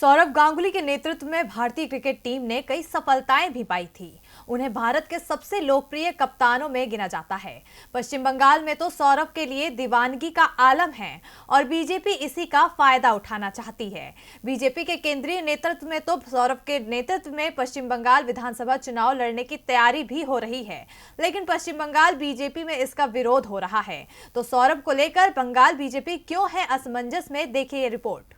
सौरव गांगुली के नेतृत्व में भारतीय क्रिकेट टीम ने कई सफलताएं भी पाई थी। उन्हें भारत के सबसे लोकप्रिय कप्तानों में गिना जाता है। पश्चिम बंगाल में तो सौरव के लिए दीवानगी का आलम है और बीजेपी इसी का फायदा उठाना चाहती है। बीजेपी के केंद्रीय नेतृत्व में तो सौरव के नेतृत्व में पश्चिम बंगाल विधानसभा चुनाव लड़ने की तैयारी भी हो रही है, लेकिन पश्चिम बंगाल बीजेपी में इसका विरोध हो रहा है। तो सौरव को लेकर बंगाल बीजेपी क्यों है असमंजस में, देखिए ये रिपोर्ट।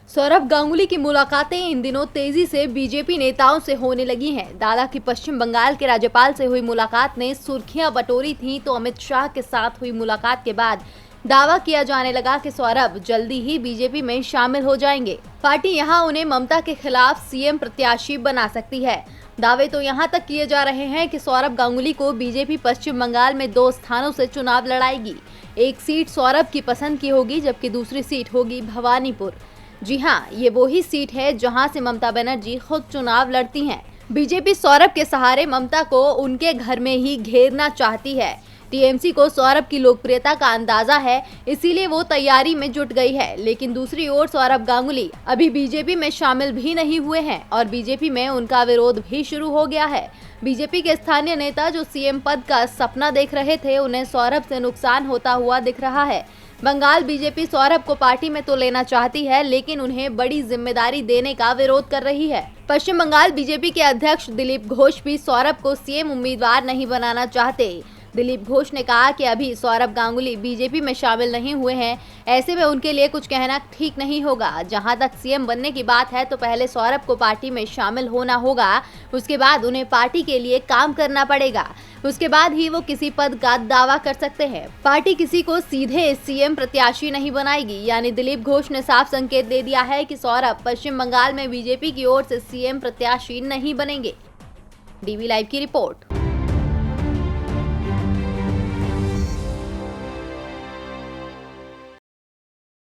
सौरव गांगुली की मुलाकातें इन दिनों तेजी से बीजेपी नेताओं से होने लगी हैं। दादा की पश्चिम बंगाल के राज्यपाल से हुई मुलाकात ने सुर्खियां बटोरी थी, तो अमित शाह के साथ हुई मुलाकात के बाद दावा किया जाने लगा कि सौरभ जल्दी ही बीजेपी में शामिल हो जाएंगे। पार्टी यहां उन्हें ममता के खिलाफ सीएम प्रत्याशी बना सकती है। दावे तो यहां तक किए जा रहे हैं कि सौरभ गांगुली को बीजेपी पश्चिम बंगाल में 2 स्थानों से चुनाव लड़ाएगी। एक सीट सौरभ की पसंद की होगी, जबकि दूसरी सीट होगी भवानीपुर। जी हाँ, ये वो ही सीट है जहां से ममता बनर्जी खुद चुनाव लड़ती हैं। बीजेपी सौरभ के सहारे ममता को उनके घर में ही घेरना चाहती है। टीएमसी को सौरभ की लोकप्रियता का अंदाजा है, इसीलिए वो तैयारी में जुट गई है। लेकिन दूसरी ओर सौरभ गांगुली अभी बीजेपी में शामिल भी नहीं हुए हैं और बीजेपी में उनका विरोध भी शुरू हो गया है। बीजेपी के स्थानीय नेता जो सीएम पद का सपना देख रहे थे, उन्हें सौरभ से नुकसान होता हुआ दिख रहा है। बंगाल बीजेपी सौरभ को पार्टी में तो लेना चाहती है, लेकिन उन्हें बड़ी जिम्मेदारी देने का विरोध कर रही है। पश्चिम बंगाल बीजेपी के अध्यक्ष दिलीप घोष भी सौरभ को सीएम उम्मीदवार नहीं बनाना चाहते। दिलीप घोष ने कहा कि अभी सौरभ गांगुली बीजेपी में शामिल नहीं हुए हैं, ऐसे में उनके लिए कुछ कहना ठीक नहीं होगा। जहां तक सीएम बनने की बात है, तो पहले सौरभ को पार्टी में शामिल होना होगा, उसके बाद उन्हें पार्टी के लिए काम करना पड़ेगा। उसके बाद ही वो किसी पद का दावा कर सकते हैं। पार्टी किसी को सीधे सीएम प्रत्याशी नहीं बनाएगी, यानी दिलीप घोष ने साफ संकेत दे दिया है कि सौरभ पश्चिम बंगाल में बीजेपी की ओर से सीएम प्रत्याशी नहीं बनेंगे। डीवी लाइव की रिपोर्ट।